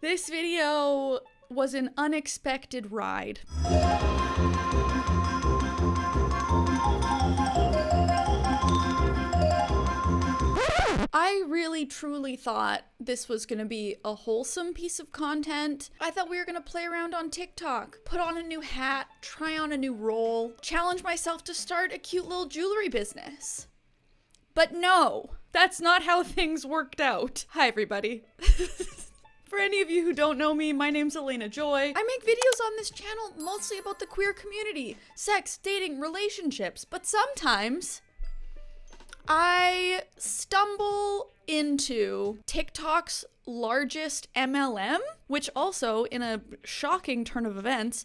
This video was an unexpected ride. I really truly thought this was gonna be a wholesome piece of content. I thought we were gonna play around on TikTok, put on a new hat, try on a new role, challenge myself to start a cute little jewelry business. But no, that's not how things worked out. Hi everybody. For any of you who don't know me, my name's Elena Joy. I make videos on this channel mostly about the queer community, sex, dating, relationships, but sometimes I stumble into TikTok's largest MLM, which also, in a shocking turn of events,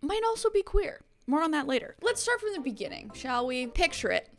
might also be queer. More on that later. Let's start from the beginning, shall we? Picture it.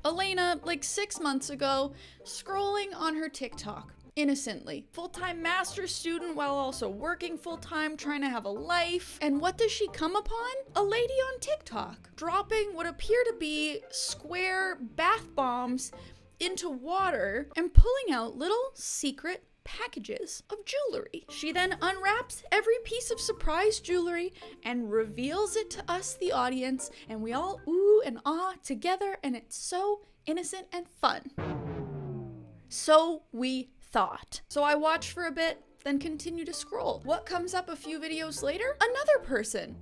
Elena, like 6 months ago, scrolling on her TikTok. Innocently. Full-time master's student while also working full-time, trying to have a life. And what does she come upon? A lady on TikTok dropping what appear to be square bath bombs into water and pulling out little secret packages of jewelry. She then unwraps every piece of surprise jewelry and reveals it to us, the audience, and we all ooh and ah together, and it's so innocent and fun. So we thought. So I watched for a bit, then continue to scroll. What comes up a few videos later? Another person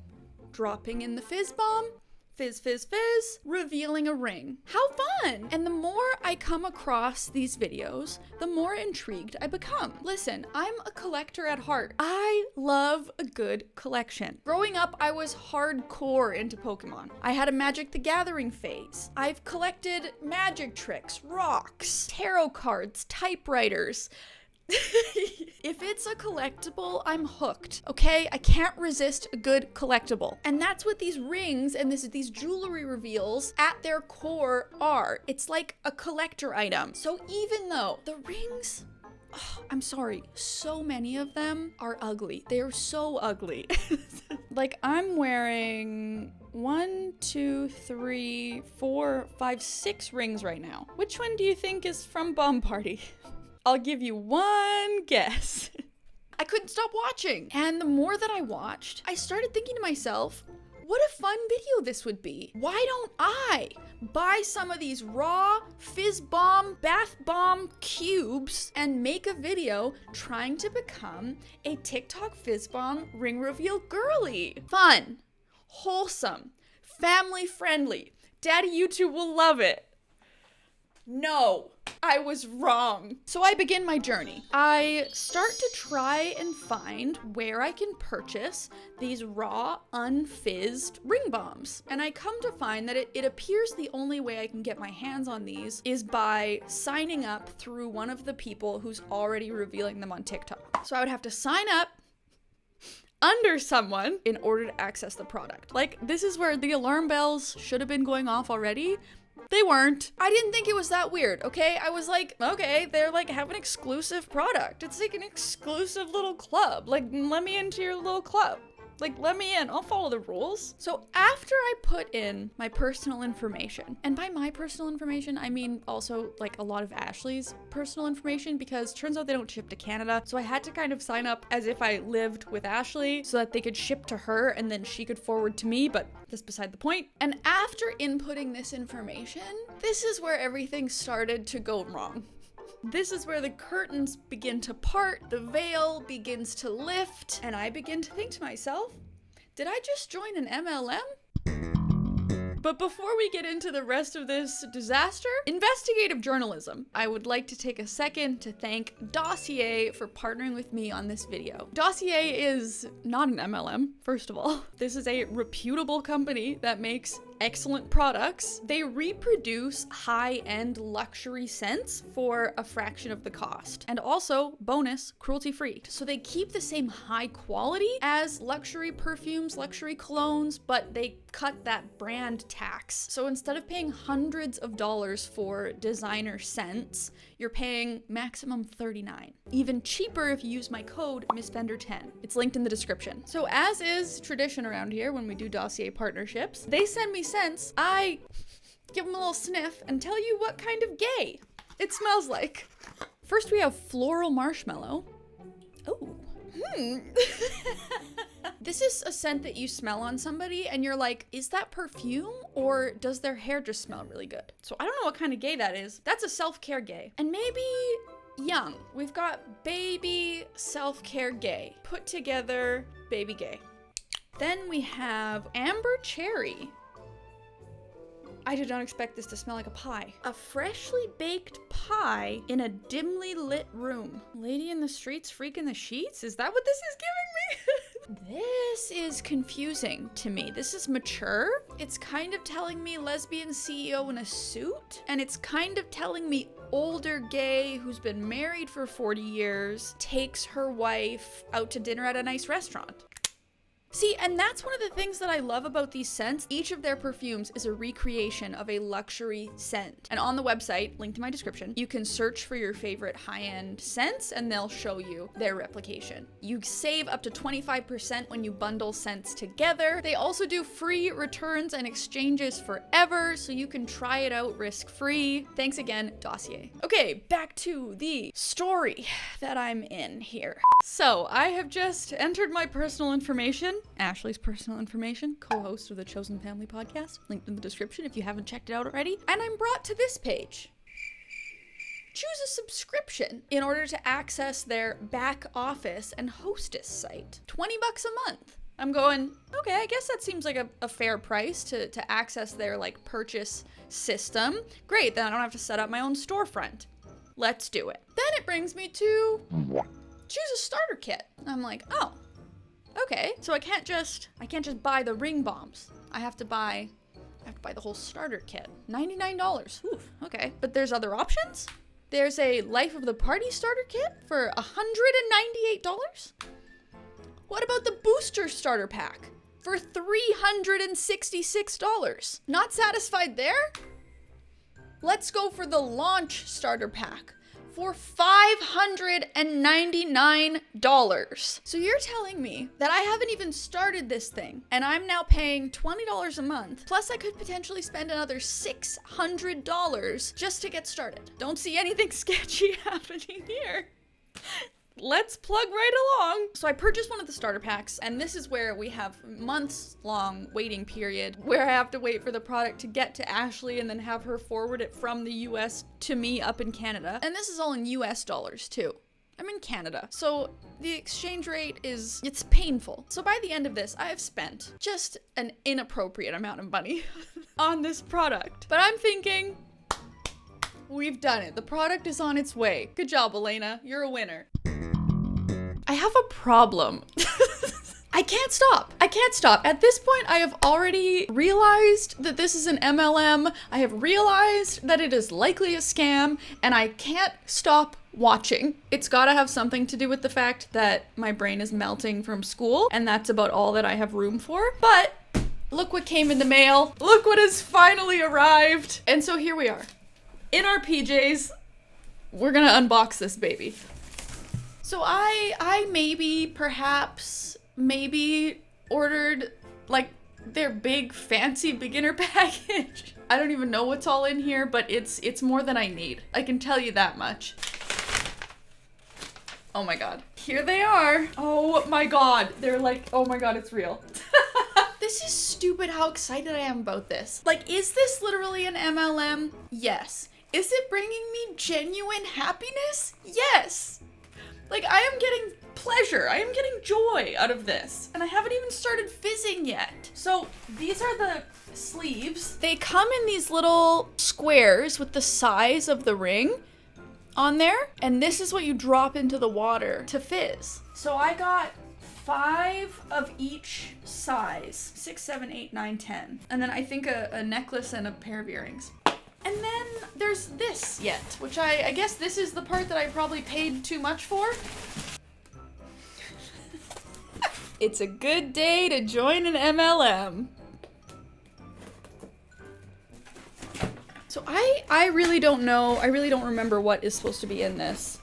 dropping in the fizz bomb, fizz, fizz, fizz, revealing a ring. How fun! And the more I come across these videos, the more intrigued I become. Listen, I'm a collector at heart. I love a good collection. Growing up, I was hardcore into Pokemon. I had a Magic the Gathering phase. I've collected magic tricks, rocks, tarot cards, typewriters. If it's a collectible, I'm hooked, okay? I can't resist a good collectible. And that's what these rings and these jewelry reveals at their core are. It's like a collector item. So even though the rings, I'm sorry, so many of them are ugly. They're so ugly. Like I'm wearing 1, 2, 3, 4, 5, 6 rings right now. Which one do you think is from Bomb Party? I'll give you one guess. I couldn't stop watching. And the more that I watched, I started thinking to myself, what a fun video this would be. Why don't I buy some of these raw fizz bomb, bath bomb cubes and make a video trying to become a TikTok fizz bomb ring reveal girly? Fun, wholesome, family friendly. Daddy YouTube will love it. No, I was wrong. So I begin my journey. I start to try and find where I can purchase these raw, unfizzed ring bombs. And I come to find that it appears the only way I can get my hands on these is by signing up through one of the people who's already revealing them on TikTok. So I would have to sign up under someone in order to access the product. Like, this is where the alarm bells should have been going off already. They weren't. I didn't think it was that weird, okay? I was like, okay, they're like, have an exclusive product. It's like an exclusive little club. Like, let me into your little club. Like, let me in. I'll follow the rules. So after I put in my personal information, and by my personal information, I mean also like a lot of Ashley's personal information, because turns out they don't ship to Canada. So I had to kind of sign up as if I lived with Ashley so that they could ship to her and then she could forward to me, but that's beside the point. And after inputting this information, this is where everything started to go wrong. This is where the curtains begin to part, the veil begins to lift, and I begin to think to myself, did I just join an MLM? But before we get into the rest of this disaster, investigative journalism, I would like to take a second to thank Dossier for partnering with me on this video. Dossier is not an MLM, first of all. This is a reputable company that makes excellent products. They reproduce high-end luxury scents for a fraction of the cost. And also, bonus, cruelty-free. So they keep the same high quality as luxury perfumes, luxury colognes, but they cut that brand tax. So instead of paying hundreds of dollars for designer scents, you're paying maximum $39. Even cheaper if you use my code MissBender10. It's linked in the description. So as is tradition around here when we do Dossier partnerships, they send me scents, I give them a little sniff and tell you what kind of gay it smells like. First we have floral marshmallow. Oh, This is a scent that you smell on somebody and you're like, is that perfume or does their hair just smell really good? So I don't know what kind of gay that is. That's a self-care gay. And maybe young. We've got baby self-care gay. Put together baby gay. Then we have amber cherry. I did not expect this to smell like a pie. A freshly baked pie in a dimly lit room. Lady in the streets freaking the sheets? Is that what this is giving me? This is confusing to me. This is mature. It's kind of telling me lesbian CEO in a suit. And it's kind of telling me older gay who's been married for 40 years takes her wife out to dinner at a nice restaurant. See, and that's one of the things that I love about these scents. Each of their perfumes is a recreation of a luxury scent. And on the website, linked in my description, you can search for your favorite high-end scents and they'll show you their replication. You save up to 25% when you bundle scents together. They also do free returns and exchanges forever, so you can try it out risk-free. Thanks again, Dossier. Okay, back to the story that I'm in here. So, I have just entered my personal information, Ashley's personal information, co-host of the Chosen Family podcast, linked in the description if you haven't checked it out already, and I'm brought to this page. Choose a subscription in order to access their back office and hostess site. $20 a month. I'm going, okay, I guess that seems like a fair price to access their like purchase system. Great, then I don't have to set up my own storefront. Let's do it. Then it brings me to choose a starter kit. I'm like, oh, okay. So I can't just buy the ring bombs. I have to buy the whole starter kit. $99. Oof, okay. But there's other options. There's a Life of the Party starter kit for $198. What about the booster starter pack for $366? Not satisfied there? Let's go for the launch starter pack for $599. So you're telling me that I haven't even started this thing and I'm now paying $20 a month, plus I could potentially spend another $600 just to get started. Don't see anything sketchy happening here. Let's plug right along. So I purchased one of the starter packs, and this is where we have months long waiting period where I have to wait for the product to get to Ashley and then have her forward it from the US to me up in Canada. And this is all in US dollars too. I'm in Canada, so the exchange rate it's painful. So by the end of this, I have spent just an inappropriate amount of money on this product. But I'm thinking, we've done it. The product is on its way. Good job, Elena. You're a winner. I have a problem. I can't stop. At this point, I have already realized that this is an MLM. I have realized that it is likely a scam, and I can't stop watching. It's gotta have something to do with the fact that my brain is melting from school, and that's about all that I have room for. But look what came in the mail. Look what has finally arrived. And so here we are. In our PJs, we're gonna unbox this baby. So I maybe ordered like their big fancy beginner package. I don't even know what's all in here, but it's more than I need. I can tell you that much. Oh my god. Here they are. Oh my god. They're like, oh my god, it's real. This is stupid how excited I am about this. Like, is this literally an MLM? Yes. Is it bringing me genuine happiness? Yes. Like, I am getting pleasure. I am getting joy out of this. And I haven't even started fizzing yet. So these are the sleeves. They come in these little squares with the size of the ring on there. And this is what you drop into the water to fizz. So I got 5 of each size. 6, 7, 8, 9, 10. And then I think a necklace and a pair of earrings. And then there's this yet, which I guess this is the part that I probably paid too much for. It's a good day to join an MLM. So I really don't know. I really don't remember what is supposed to be in this.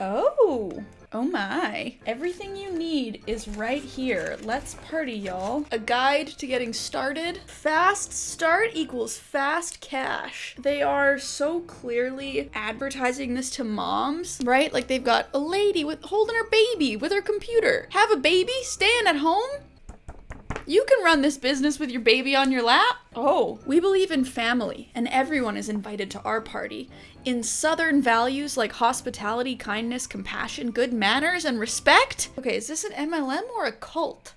Oh, Oh my. Everything you need is right here. Let's party, y'all. A guide to getting started. Fast start equals fast cash. They are so clearly advertising this to moms, right? Like they've got a lady holding her baby with her computer. Have a baby, staying at home? You can run this business with your baby on your lap. Oh, we believe in family, and everyone is invited to our party. In Southern values like hospitality, kindness, compassion, good manners, and respect. Okay, is this an MLM or a cult?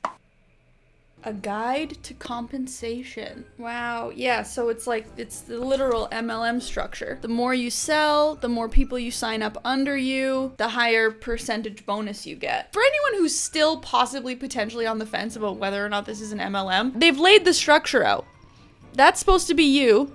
A guide to compensation. Wow, yeah, so it's the literal MLM structure. The more you sell, the more people you sign up under you, the higher percentage bonus you get. For anyone who's still possibly potentially on the fence about whether or not this is an MLM, they've laid the structure out. That's supposed to be you.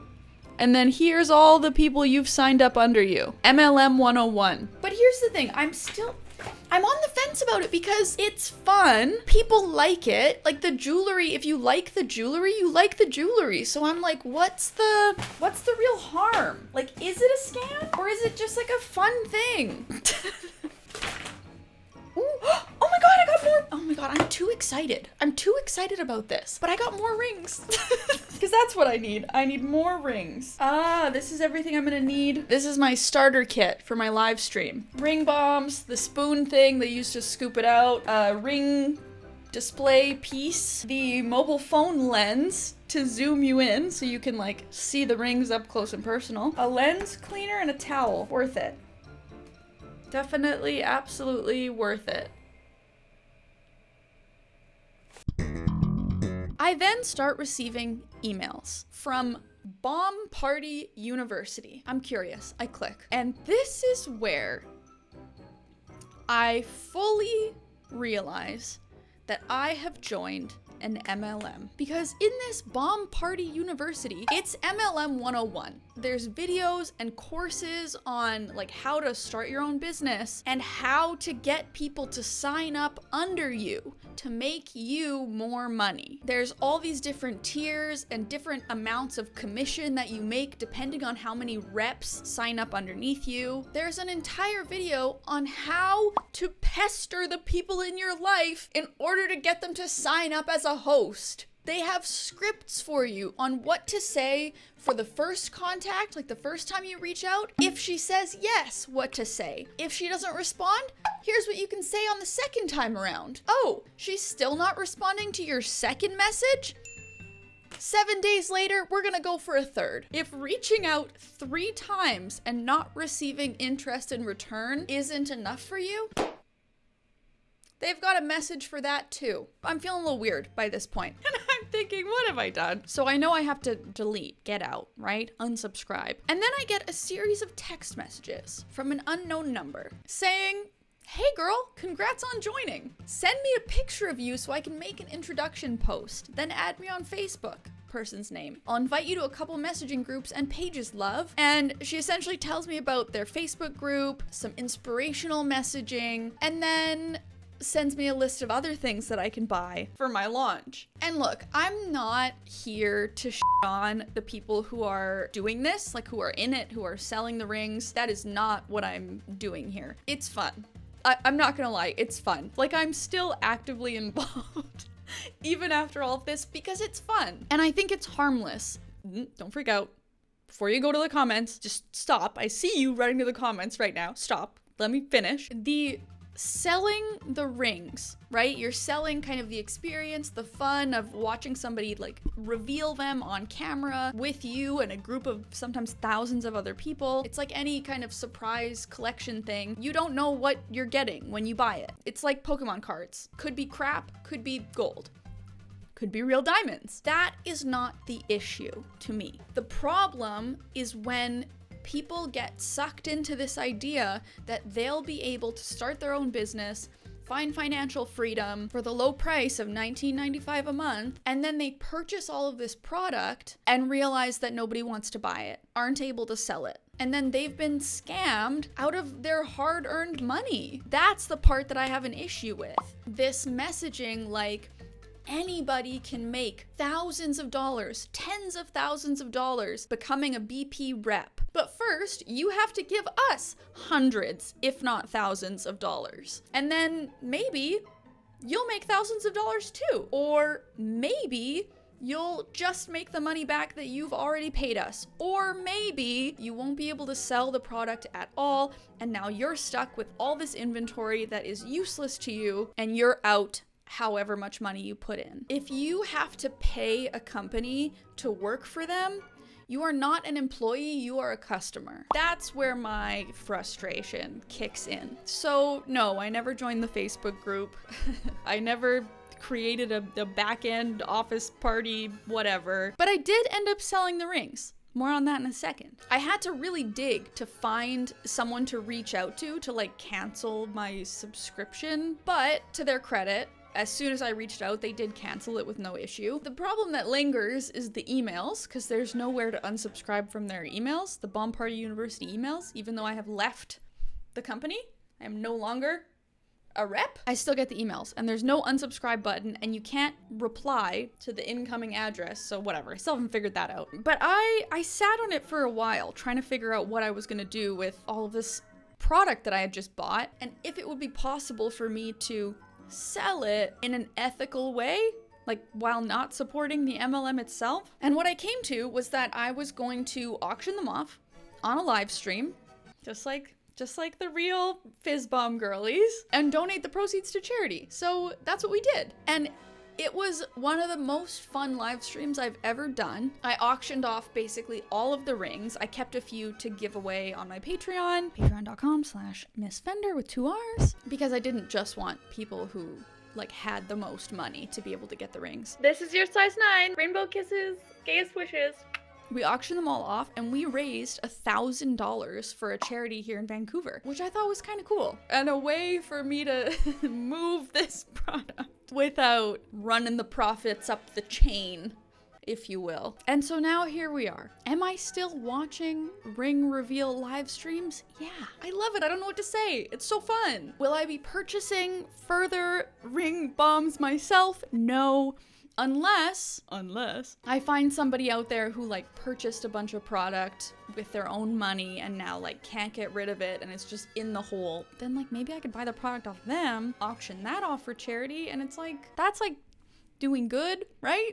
And then here's all the people you've signed up under you. MLM 101. But here's the thing, I'm on the fence about it because it's fun. People like it. Like the jewelry, if you like the jewelry, you like the jewelry. So I'm like, what's the real harm? Like, is it a scam? Or is it just like a fun thing? Ooh. Oh my god, I got more. Oh my god, I'm too excited. I'm too excited about this. But I got more rings. Because that's what I need. I need more rings. Ah, this is everything I'm gonna need. This is my starter kit for my live stream. Ring bombs, the spoon thing they used to scoop it out, ring display piece, the mobile phone lens to zoom you in so you can like see the rings up close and personal, a lens cleaner, and a towel. Worth it. Definitely, absolutely worth it. I then start receiving emails from Bomb Party University. I'm curious. I click. And this is where I fully realize that I have joined an MLM. Because in this Bomb Party University, it's MLM 101. There's videos and courses on like how to start your own business and how to get people to sign up under you to make you more money. There's all these different tiers and different amounts of commission that you make depending on how many reps sign up underneath you. There's an entire video on how to pester the people in your life in order to get them to sign up as a host. They have scripts for you on what to say for the first contact, like the first time you reach out. If she says yes, what to say. If she doesn't respond, here's what you can say on the second time around. Oh, she's still not responding to your second message? 7 days later, we're gonna go for a third. If reaching out 3 times and not receiving interest in return isn't enough for you, they've got a message for that too. I'm feeling a little weird by this point. And I'm thinking, what have I done? So I know I have to delete, get out, right? Unsubscribe. And then I get a series of text messages from an unknown number saying, hey girl, congrats on joining. Send me a picture of you so I can make an introduction post. Then add me on Facebook. Person's name. I'll invite you to a couple messaging groups and pages, love. And she essentially tells me about their Facebook group, some inspirational messaging, and then sends me a list of other things that I can buy for my launch. And look, I'm not here to on the people who are doing this, like who are in it, who are selling the rings. That is not what I'm doing here. It's fun. I'm not gonna lie, it's fun. Like, I'm still actively involved even after all of this because it's fun. And I think it's harmless. Don't freak out. Before you go to the comments, just stop. I see you running to the comments right now. Stop. Let me finish. The selling the rings, right? You're selling kind of the experience, the fun of watching somebody like reveal them on camera with you and a group of sometimes thousands of other people. It's like any kind of surprise collection thing. You don't know what you're getting when you buy it. It's like Pokemon cards. Could be crap, could be gold, could be real diamonds. That is not the issue to me. The problem is when people get sucked into this idea that they'll be able to start their own business, find financial freedom for the low price of $19.95 a month, and then they purchase all of this product and realize that nobody wants to buy it, aren't able to sell it. And then they've been scammed out of their hard-earned money. That's the part that I have an issue with. This messaging like, Anybody can make thousands of dollars, tens of thousands of dollars becoming a BP rep. But first, you have to give us hundreds, if not thousands of dollars. And then maybe you'll make thousands of dollars too. Or maybe you'll just make the money back that you've already paid us. Or maybe you won't be able to sell the product at all, and now you're stuck with all this inventory that is useless to you, and you're out however much money you put in. If you have to pay a company to work for them, you are not an employee, you are a customer. That's where my frustration kicks in. So no, I never joined the Facebook group. I never created a back-end office party, whatever. But I did end up selling the rings. More on that in a second. I had to really dig to find someone to reach out to like cancel my subscription. But to their credit, as soon as I reached out, they did cancel it with no issue. The problem that lingers is the emails, because there's nowhere to unsubscribe from their emails, the Bomb Party University emails. Even though I have left the company, I am no longer a rep, I still get the emails, and there's no unsubscribe button, and you can't reply to the incoming address, so whatever, I still haven't figured that out. But I sat on it for a while, trying to figure out what I was gonna do with all of this product that I had just bought, and if it would be possible for me to sell it in an ethical way, like while not supporting the MLM itself. And what I came to was that I was going to auction them off on a live stream, just like the real Fizz Bomb girlies, and donate the proceeds to charity. So that's what we did. And it was one of the most fun live streams I've ever done. I auctioned off basically all of the rings. I kept a few to give away on my Patreon, patreon.com/MissFender with 2 R's, because I didn't just want people who like had the most money to be able to get the rings. This is your size 9. Rainbow kisses, gayest wishes. We auctioned them all off, and we raised $1,000 for a charity here in Vancouver, which I thought was kind of cool. And a way for me to move this product without running the profits up the chain, if you will. And so now here we are. Am I still watching ring reveal live streams? Yeah, I love it. I don't know what to say. It's so fun. Will I be purchasing further ring bombs myself? No. Unless I find somebody out there who like purchased a bunch of product with their own money and now like can't get rid of it and it's just in the hole, then like maybe I could buy the product off them, auction that off for charity, and it's like, that's like doing good, right?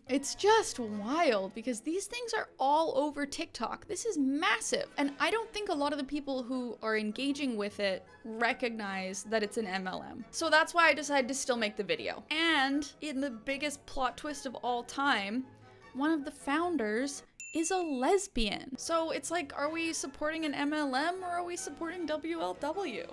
It's just wild because these things are all over TikTok. This is massive. And I don't think a lot of the people who are engaging with it recognize that it's an MLM. So that's why I decided to still make the video. And in the biggest plot twist of all time, one of the founders is a lesbian. So it's like, are we supporting an MLM or are we supporting WLW?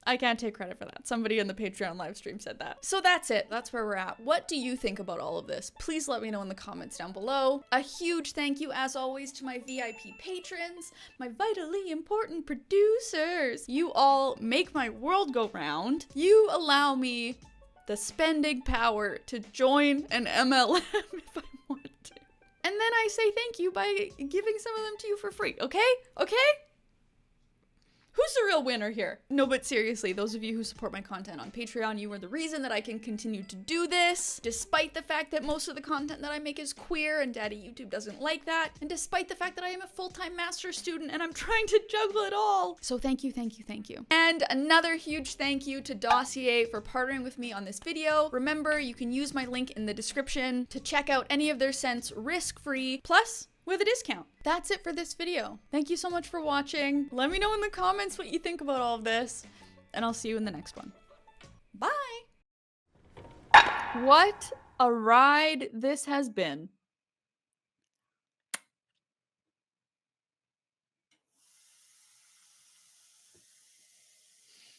I can't take credit for that. Somebody in the Patreon live stream said that. So that's it. That's where we're at. What do you think about all of this? Please let me know in the comments down below. A huge thank you, as always, to my VIP patrons, my vitally important producers. You all make my world go round. You allow me the spending power to join an MLM if I want to. And then I say thank you by giving some of them to you for free, okay? Okay? Who's the real winner here? No, but seriously, those of you who support my content on Patreon, you are the reason that I can continue to do this, despite the fact that most of the content that I make is queer and Daddy YouTube doesn't like that, and despite the fact that I am a full-time master's student and I'm trying to juggle it all. So thank you, thank you, thank you. And another huge thank you to Dossier for partnering with me on this video. Remember, you can use my link in the description to check out any of their scents risk-free, plus with a discount. That's it for this video. Thank you so much for watching. Let me know in the comments what you think about all of this, and I'll see you in the next one. Bye! What a ride this has been.